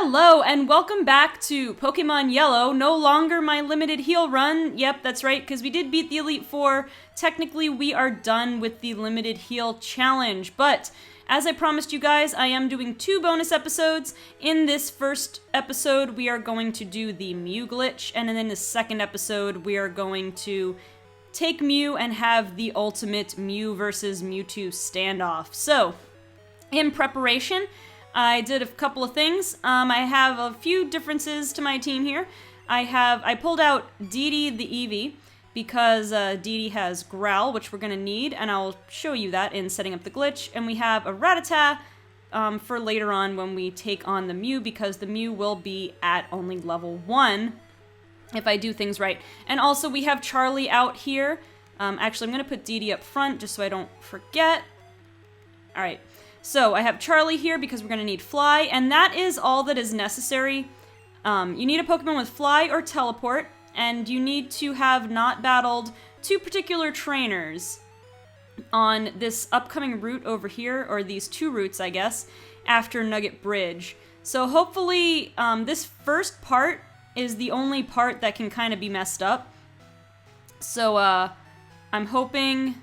Hello and welcome back to Pokemon Yellow, no longer my limited heal run. Yep, that's right, because we did beat the Elite Four. Technically, we are done with the limited heal challenge, but as I promised you guys, I am doing 2 bonus episodes. In this first episode, we are going to do the Mew glitch, and then in the second episode, we are going to take Mew and have the ultimate Mew versus Mewtwo standoff. So, in preparation, I did a couple of things. I have a few differences to my team here. I pulled out Dee Dee the Eevee because Dee Dee has Growl, which we're going to need, and I'll show you that in setting up the glitch. And we have a Rattata for later on when we take on the Mew, because the Mew will be at only level 1 if I do things right. And also we have Charlie out here. Actually, I'm going to put Dee Dee up front just so I don't forget. Alright. So, I have Charlie here because we're going to need Fly, and that is all that is necessary. You need a Pokemon with Fly or Teleport, and you need to have not battled 2 particular trainers on this upcoming route over here, or these 2 routes, I guess, after Nugget Bridge. So hopefully, this first part is the only part that can kind of be messed up. So, I'm hoping...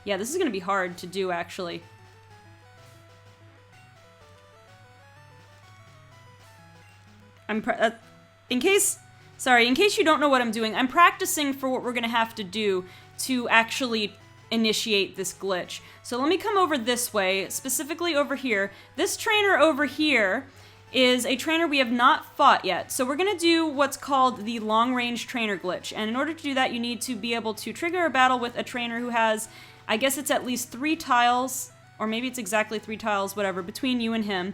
Yeah, this is going to be hard to do, actually. In case you don't know what I'm doing, I'm practicing for what we're going to have to do to actually initiate this glitch. So let me come over this way, specifically over here. This trainer over here is a trainer we have not fought yet. So we're going to do what's called the long-range trainer glitch. And in order to do that, you need to be able to trigger a battle with a trainer who has... I guess it's at least 3 tiles, or maybe it's exactly 3 tiles, whatever, between you and him.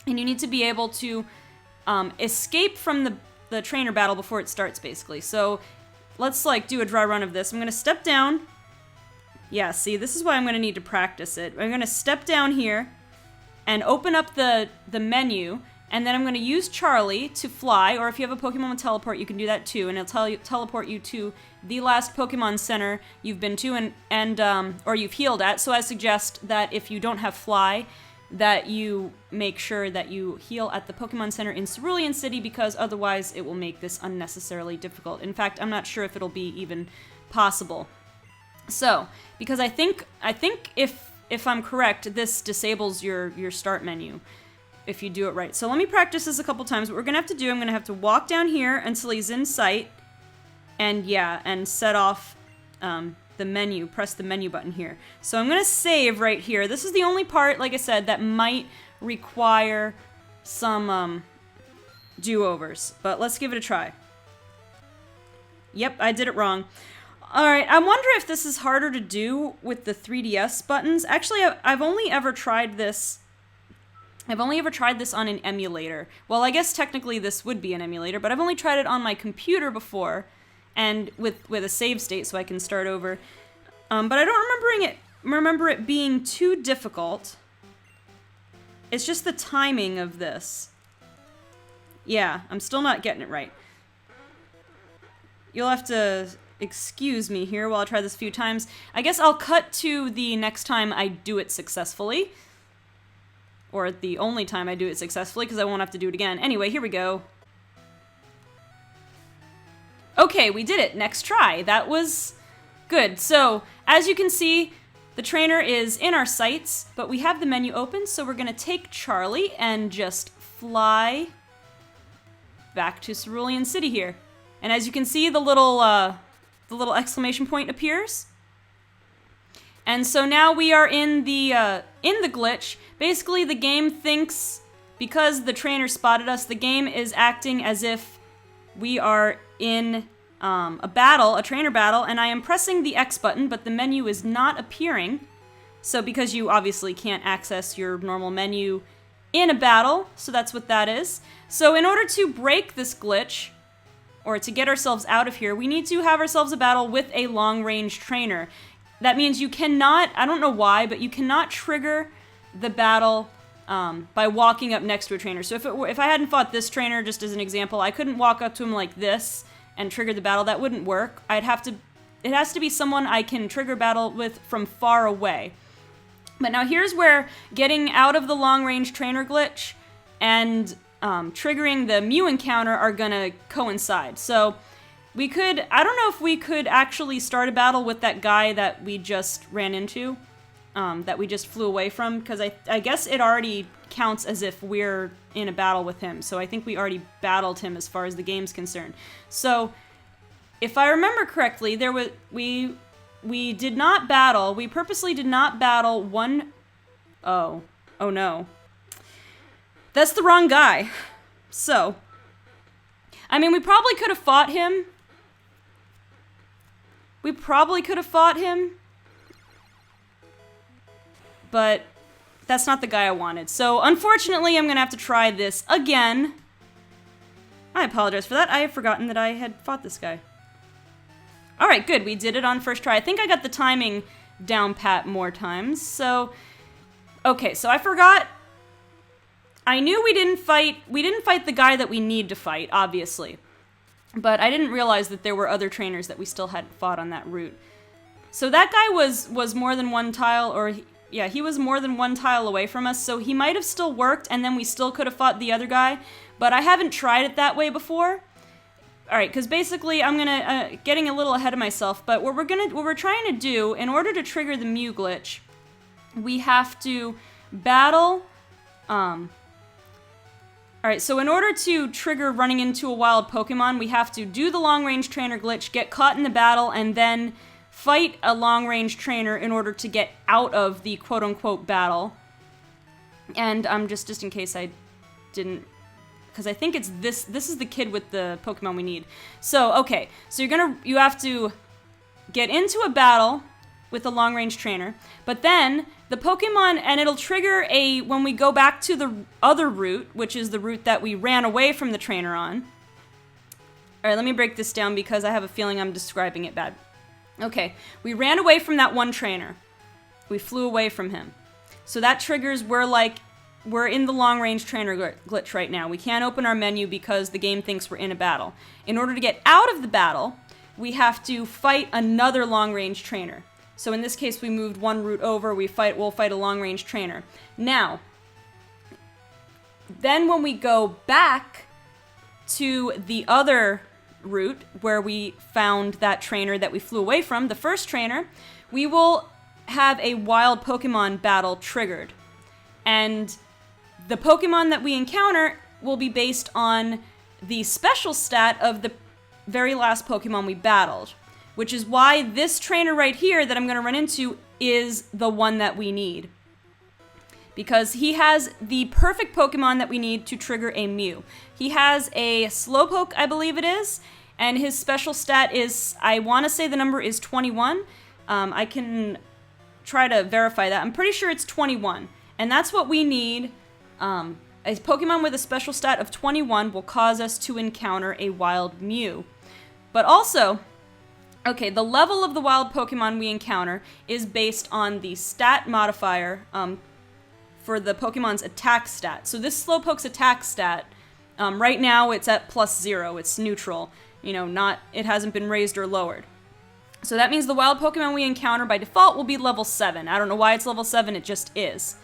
And you need to be able to escape from the trainer battle before it starts, basically. So let's, do a dry run of this. I'm going to step down. Yeah, see, this is why I'm going to need to practice it. I'm going to step down here and open up the menu, and then I'm going to use Charlie to fly, or if you have a Pokemon with Teleport, you can do that too, and it'll teleport you to the last Pokemon Center you've been to or you've healed at. So I suggest that if you don't have Fly, that you make sure that you heal at the Pokemon Center in Cerulean City, because otherwise it will make this unnecessarily difficult. In fact, I'm not sure if it'll be even possible. So, because I think if I'm correct, this disables your start menu if you do it right. So let me practice this a couple times. What we're going to have to do, I'm going to have to walk down here until he's in sight, and set off the menu, press the menu button here. So I'm going to save right here. This is the only part, like I said, that might require some do-overs, but let's give it a try. Yep, I did it wrong. Alright, I wonder if this is harder to do with the 3DS buttons. Actually, I've only ever tried this on an emulator. Well, I guess technically this would be an emulator, but I've only tried it on my computer before, and with a save state so I can start over. But I don't remember it being too difficult. It's just the timing of this. Yeah, I'm still not getting it right. You'll have to excuse me here while I try this a few times. I guess I'll cut to the next time I do it successfully. Or the only time I do it successfully, because I won't have to do it again. Anyway, here we go. Okay, we did it. Next try. That was good. So, as you can see, the trainer is in our sights, but we have the menu open, so we're going to take Charlie and just fly back to Cerulean City here. And as you can see, the little exclamation point appears. And so now we are in the glitch. Basically, the game thinks, because the trainer spotted us, the game is acting as if we are in a trainer battle, and I am pressing the X button, but the menu is not appearing. So because you obviously can't access your normal menu in a battle, so that's what that is. So in order to break this glitch, or to get ourselves out of here, we need to have ourselves a battle with a long-range trainer. That means you cannot, I don't know why, but you cannot trigger the battle by walking up next to a trainer. So if I hadn't fought this trainer, just as an example, I couldn't walk up to him like this and trigger the battle. That wouldn't work. It has to be someone I can trigger battle with from far away. But now here's where getting out of the long-range trainer glitch and triggering the Mew encounter are gonna coincide. So we could, I don't know if we could actually start a battle with that guy that we just ran into, that we just flew away from, because I guess it already counts as if we're in a battle with him. So I think we already battled him as far as the game's concerned. So if I remember correctly, there was, we did not battle, we purposely did not battle one, oh no. That's the wrong guy. So, I mean, we probably could have fought him. But that's not the guy I wanted. So, unfortunately, I'm gonna have to try this again. I apologize for that. I have forgotten that I had fought this guy. Alright, good. We did it on first try. I think I got the timing down pat more times. So, okay, so I forgot. I knew we didn't fight the guy that we need to fight, obviously. But I didn't realize that there were other trainers that we still hadn't fought on that route. So that guy was more than one tile, or yeah, he was more than one tile away from us, so he might have still worked, and then we still could have fought the other guy, but I haven't tried it that way before. Alright, because basically I'm gonna, getting a little ahead of myself, but what we're trying to do, in order to trigger the Mew glitch, we have to battle, Alright, so in order to trigger running into a wild Pokemon, we have to do the long-range trainer glitch, get caught in the battle, and then fight a long-range trainer in order to get out of the quote-unquote battle. And just in case I didn't, because I think it's this is the kid with the Pokemon we need. So, okay, so you have to get into a battle with a long-range trainer, but then the Pokemon, and it'll trigger when we go back to the other route, which is the route that we ran away from the trainer on. Alright, let me break this down because I have a feeling I'm describing it bad. Okay, we ran away from that one trainer. We flew away from him. So that triggers, we're in the long-range trainer glitch right now. We can't open our menu because the game thinks we're in a battle. In order to get out of the battle, we have to fight another long-range trainer. So in this case, we moved one route over, we'll fight a long-range trainer. Now, then when we go back to the other route where we found that trainer that we flew away from, the first trainer, we will have a wild Pokemon battle triggered. And the Pokemon that we encounter will be based on the special stat of the very last Pokemon we battled. Which is why this trainer right here that I'm going to run into is the one that we need. Because he has the perfect Pokemon that we need to trigger a Mew. He has a Slowpoke, I believe it is, and his special stat is, I want to say the number is 21. I can try to verify that. I'm pretty sure it's 21. And that's what we need. A Pokemon with a special stat of 21 will cause us to encounter a wild Mew. But also, okay, the level of the wild Pokemon we encounter is based on the stat modifier for the Pokemon's attack stat. So this Slowpoke's attack stat, right now it's at +0, it's neutral. You know, it hasn't been raised or lowered. So that means the wild Pokemon we encounter by default will be level 7. I don't know why it's level 7, it just is.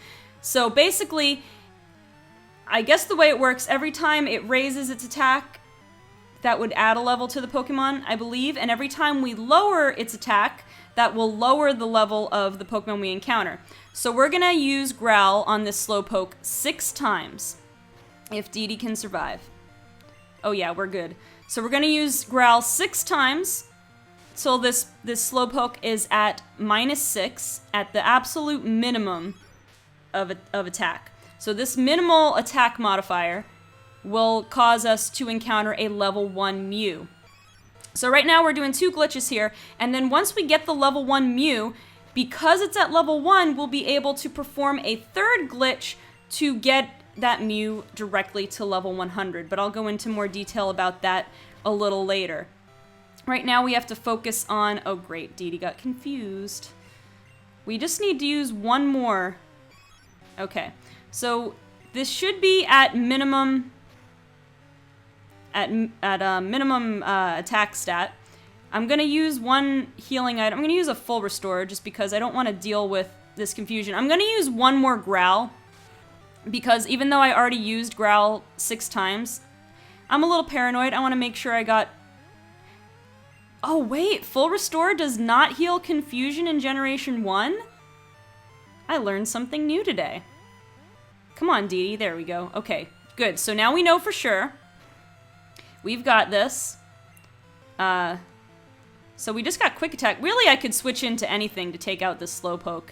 So basically, I guess the way it works, every time it raises its attack, that would add a level to the Pokemon, I believe, and every time we lower its attack, that will lower the level of the Pokemon we encounter. So we're gonna use Growl on this Slowpoke 6 times, if Dee Dee can survive. Oh yeah, we're good. So we're gonna use Growl 6 times, till this Slowpoke is at -6, at the absolute minimum of attack. So this minimal attack modifier will cause us to encounter a level 1 Mew. So right now we're doing 2 glitches here, and then once we get the level 1 Mew, because it's at level 1, we'll be able to perform a 3rd glitch to get that Mew directly to level 100, but I'll go into more detail about that a little later. Right now we have to focus on, oh great, Dee Dee got confused. We just need to use one more. Okay, so this should be at minimum attack stat. I'm gonna use one healing item. I'm gonna use a full restore just because I don't want to deal with this confusion. I'm gonna use one more Growl, because even though I already used Growl 6 times, I'm a little paranoid. I want to make sure I got... Oh wait, Full Restore does not heal Confusion in Generation 1? I learned something new today. Come on, Dee Dee, there we go. Okay, good. So now we know for sure. We've got this. So we just got Quick Attack. Really, I could switch into anything to take out this Slowpoke.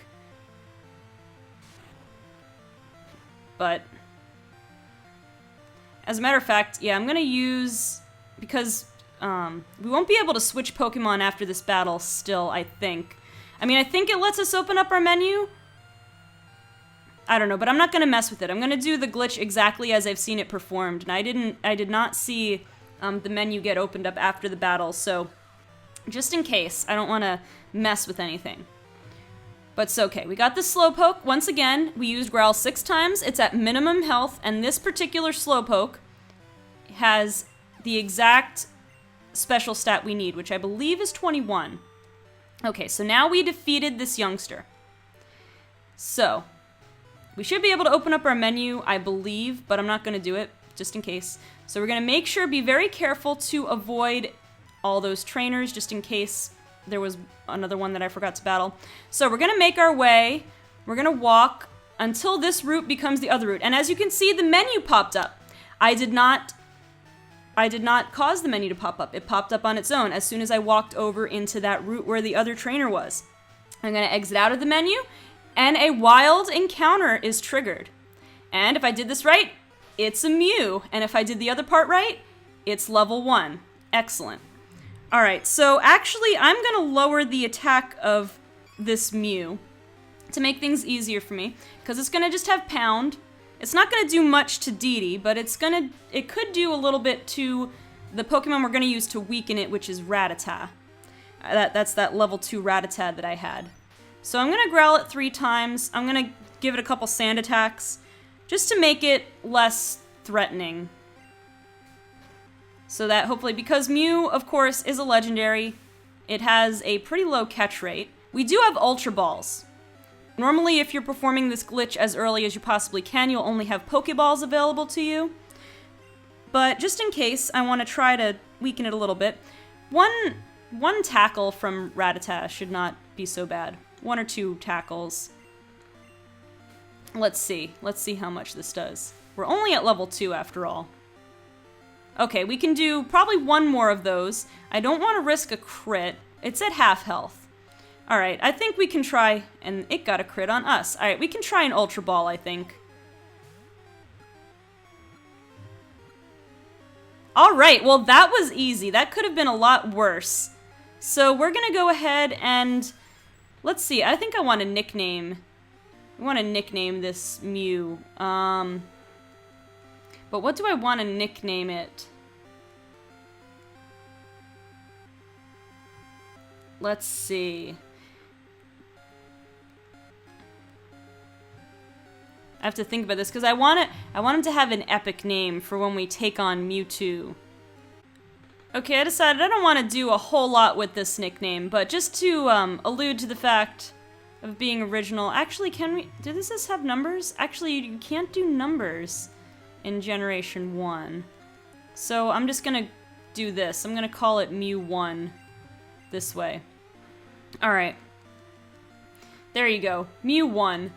But as a matter of fact, yeah, I'm gonna use, because we won't be able to switch Pokemon after this battle still, I think. I mean, I think it lets us open up our menu. I don't know, but I'm not gonna mess with it. I'm gonna do the glitch exactly as I've seen it performed, and I did not see the menu get opened up after the battle, so just in case, I don't want to mess with anything. But it's okay. We got the Slowpoke. Once again, we used Growl 6 times. It's at minimum health, and this particular Slowpoke has the exact special stat we need, which I believe is 21. Okay, so now we defeated this youngster. So, we should be able to open up our menu, I believe, but I'm not going to do it, just in case. So we're going to make sure, be very careful to avoid all those trainers, just in case there was another one that I forgot to battle. So we're gonna make our way, we're gonna walk until this route becomes the other route. And as you can see, the menu popped up. I did not cause the menu to pop up. It popped up on its own as soon as I walked over into that route where the other trainer was. I'm gonna exit out of the menu, and a wild encounter is triggered. And if I did this right, it's a Mew. And if I did the other part right, it's level 1. Excellent. Alright, so actually I'm gonna lower the attack of this Mew to make things easier for me, because it's gonna just have Pound. It's not gonna do much to Dee Dee, but it could do a little bit to the Pokemon we're gonna use to weaken it, which is Rattata. That's that level 2 Rattata that I had. So I'm gonna Growl it 3 times. I'm gonna give it a couple Sand attacks, just to make it less threatening. So that hopefully, because Mew, of course, is a legendary, it has a pretty low catch rate. We do have Ultra Balls. Normally, if you're performing this glitch as early as you possibly can, you'll only have Pokeballs available to you. But just in case, I want to try to weaken it a little bit. One tackle from Rattata should not be so bad. 1 or 2 tackles. Let's see. Let's see how much this does. We're only at level 2 after all. Okay, we can do probably 1 more of those. I don't want to risk a crit. It's at half health. Alright, I think we can try, and it got a crit on us. Alright, we can try an Ultra Ball, I think. Alright, well that was easy. That could have been a lot worse. So we're gonna go ahead and... Let's see, I think I want to nickname... I want to nickname this Mew. But what do I want to nickname it? Let's see. I have to think about this, because I want him to have an epic name for when we take on Mewtwo. Okay, I decided I don't want to do a whole lot with this nickname, but just to allude to the fact of being original. Actually, can we... Does this have numbers? Actually, you can't do numbers in Generation 1. So I'm just gonna do this. I'm gonna call it Mew 1 this way. Alright. There you go. Mew 1.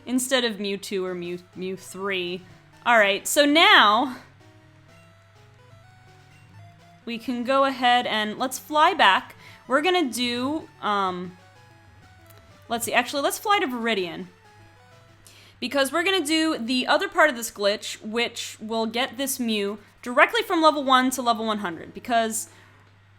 Instead of Mewtwo or Mew 3. Alright, so now we can go ahead and let's fly back. We're gonna do, let's see, actually let's fly to Viridian. Because we're gonna do the other part of this glitch, which will get this Mew directly from level 1 to level 100. Because,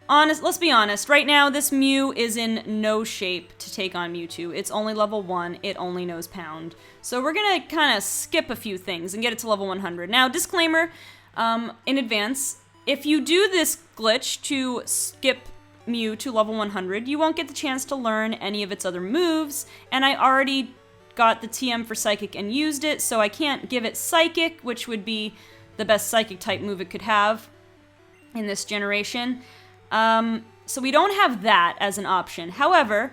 let's be honest, right now this Mew is in no shape to take on Mewtwo. It's only level 1, it only knows Pound. So we're gonna kind of skip a few things and get it to level 100. Now, disclaimer, in advance, if you do this glitch to skip Mew to level 100, you won't get the chance to learn any of its other moves, and I already got the TM for Psychic and used it, so I can't give it Psychic, which would be the best Psychic type move it could have in this generation. So we don't have that as an option. However,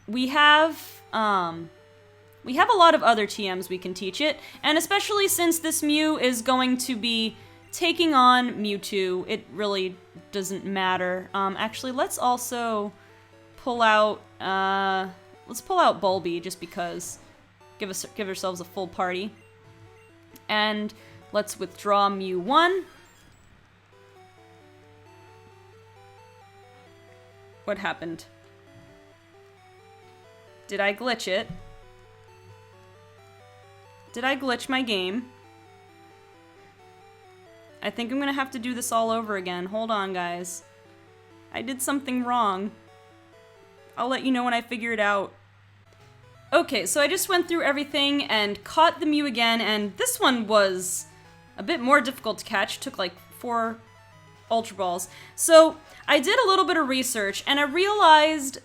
we have a lot of other TMs we can teach it, and especially since this Mew is going to be taking on Mewtwo, it really doesn't matter. Actually, let's also pull out, let's pull out Bulby just because. Give ourselves a full party. And let's withdraw Mew 1. What happened? Did I glitch it? Did I glitch my game? I think I'm gonna have to do this all over again. Hold on, guys. I did something wrong. I'll let you know when I figure it out. Okay, so I just went through everything and caught the Mew again, and this one was a bit more difficult to catch. It took like 4 Ultra Balls. So I did a little bit of research, and I realized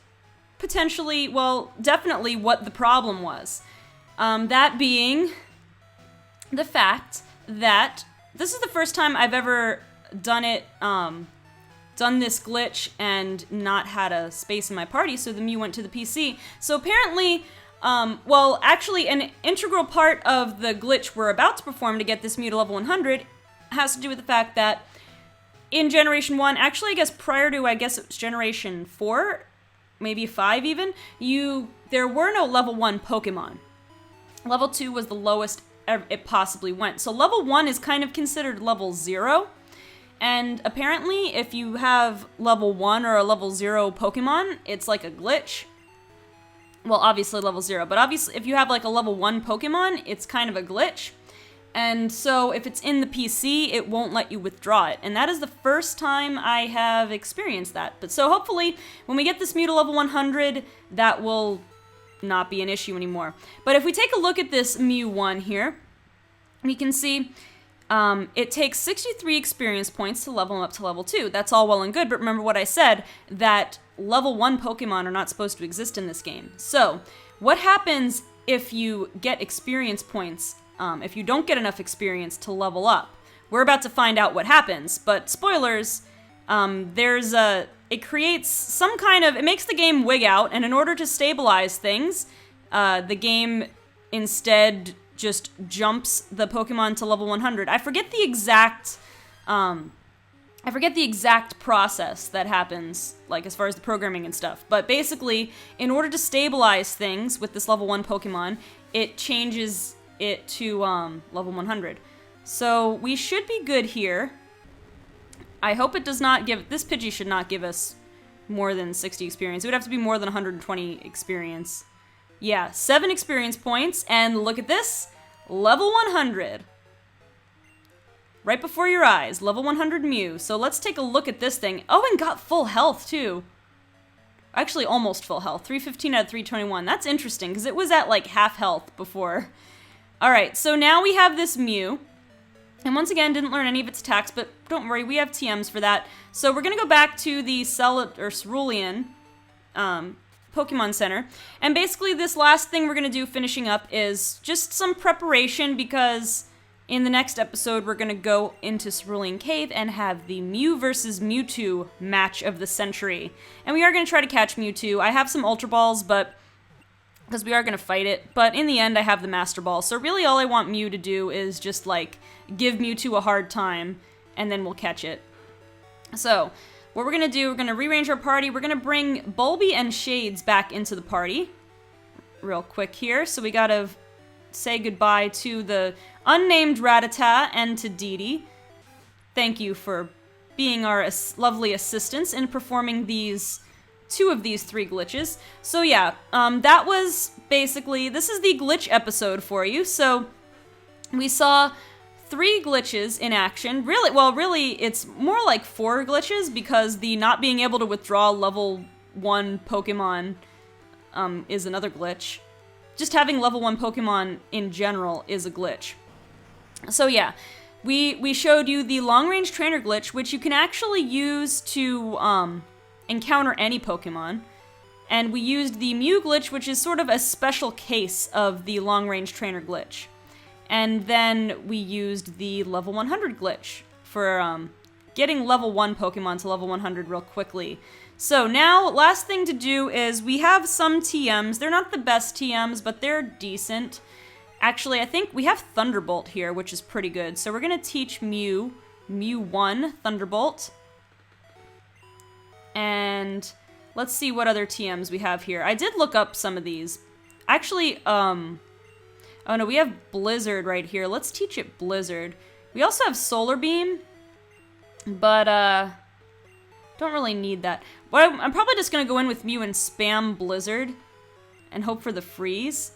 potentially, well, definitely what the problem was. That being the fact that this is the first time I've ever done it, done this glitch and not had a space in my party, so the Mew went to the PC. So apparently, well, actually, an integral part of the glitch we're about to perform to get this Mew to level 100 has to do with the fact that in Generation 1, actually, I guess prior to, it was Generation 4, maybe 5 even, there were no level 1 Pokemon. Level 2 was the lowest it possibly went. So level 1 is kind of considered level 0. And apparently, if you have level 1 or a level 0 Pokemon, it's like a glitch. Well, obviously level 0, but obviously if you have like a level 1 Pokemon, it's kind of a glitch. And so if it's in the PC, it won't let you withdraw it. And that is the first time I have experienced that. But so hopefully, when we get this Mew to level 100, that will not be an issue anymore. But if we take a look at this Mew 1 here, we can see it takes 63 experience points to level him up to level 2. That's all well and good, but remember what I said, that level 1 Pokemon are not supposed to exist in this game. So, what happens if you get experience points, if you don't get enough experience to level up? We're about to find out what happens, but spoilers, it creates some kind of, it makes the game wig out, and in order to stabilize things, the game instead just jumps the Pokemon to level 100. I forget the exact process that happens, like as far as the programming and stuff. But basically, in order to stabilize things with this level 1 Pokemon, it changes it to level 100. So we should be good here. I hope it does not give, this Pidgey should not give us more than 60 experience. It would have to be more than 120 experience. Yeah, 7 experience points, and look at this, level 100. Right before your eyes, level 100 Mew. So let's take a look at this thing. Oh, and got full health, too. Actually, almost full health. 315 out of 321. That's interesting, because it was at, like, half health before. Alright, so now we have this Mew. And once again, didn't learn any of its attacks, but don't worry, we have TMs for that. So we're going to go back to the Cerulean Pokemon Center. And basically, this last thing we're going to do finishing up is just some preparation, because in the next episode, we're going to go into Cerulean Cave and have the Mew versus Mewtwo match of the century. And we are going to try to catch Mewtwo. I have some Ultra Balls, but because we are going to fight it. But in the end, I have the Master Ball. So really, all I want Mew to do is just, like, give Mewtwo a hard time, and then we'll catch it. So, what we're going to do, we're going to rearrange our party. We're going to bring Bulby and Shades back into the party real quick here. So we got to say goodbye to the unnamed Rattata and to Dee Dee. Thank you for being our lovely assistants in performing two of these 3 glitches. So yeah, that was basically, this is the glitch episode for you. So we saw 3 glitches in action. Really, it's more like 4 glitches, because the not being able to withdraw level 1 Pokemon is another glitch. Just having level 1 Pokemon in general is a glitch. So yeah, we showed you the long-range trainer glitch, which you can actually use to encounter any Pokemon. And we used the Mew glitch, which is sort of a special case of the long-range trainer glitch. And then we used the level 100 glitch for getting level 1 Pokemon to level 100 real quickly. So now, last thing to do is we have some TMs. They're not the best TMs, but they're decent. Actually, I think we have Thunderbolt here, which is pretty good. So we're going to teach Mew 1 Thunderbolt. And let's see what other TMs we have here. I did look up some of these. Actually, oh no, we have Blizzard right here. Let's teach it Blizzard. We also have Solar Beam, but don't really need that. But I'm probably just gonna go in with Mew and spam Blizzard and hope for the freeze.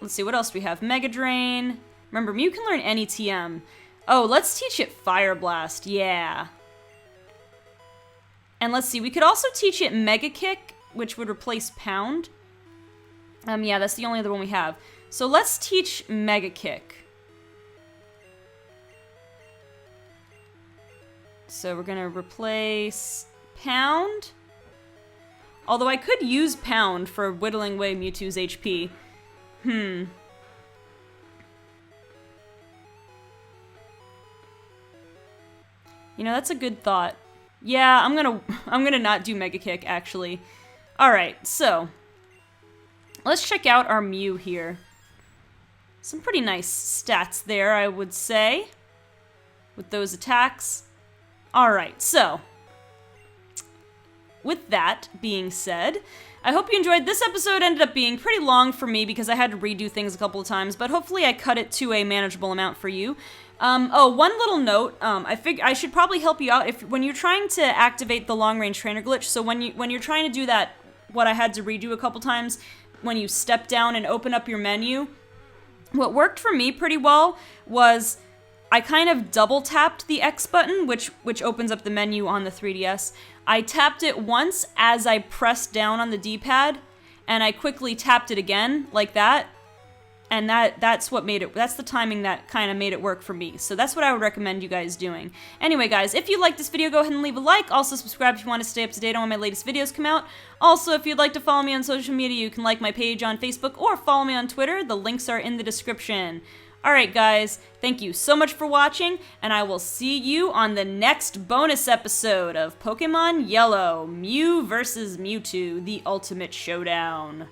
Let's see, what else do we have? Mega Drain. Remember, Mew can learn any TM. Oh, let's teach it Fire Blast. Yeah. And let's see, we could also teach it Mega Kick, which would replace Pound. Yeah, that's the only other one we have. So let's teach Mega Kick. So we're gonna replace Pound. Although I could use Pound for whittling away Mewtwo's HP. You know, that's a good thought. Yeah, I'm gonna not do Mega Kick, actually. Alright, so let's check out our Mew here. Some pretty nice stats there, I would say, with those attacks. Alright, so with that being said, I hope you enjoyed. This episode ended up being pretty long for me because I had to redo things a couple of times, but hopefully I cut it to a manageable amount for you. Oh, one little note, I should probably help you out when you're trying to activate the long-range trainer glitch. So when you're trying to do that, what I had to redo a couple times, when you step down and open up your menu, what worked for me pretty well was I kind of double tapped the X button, which opens up the menu on the 3DS. I tapped it once as I pressed down on the D-pad, and I quickly tapped it again, like that. And that's what made it, that's the timing that kind of made it work for me. So that's what I would recommend you guys doing. Anyway, guys, if you liked this video, go ahead and leave a like. Also, subscribe if you want to stay up to date on when my latest videos come out. Also, if you'd like to follow me on social media, you can like my page on Facebook or follow me on Twitter. The links are in the description. Alright, guys, thank you so much for watching, and I will see you on the next bonus episode of Pokemon Yellow, Mew vs. Mewtwo, the Ultimate Showdown.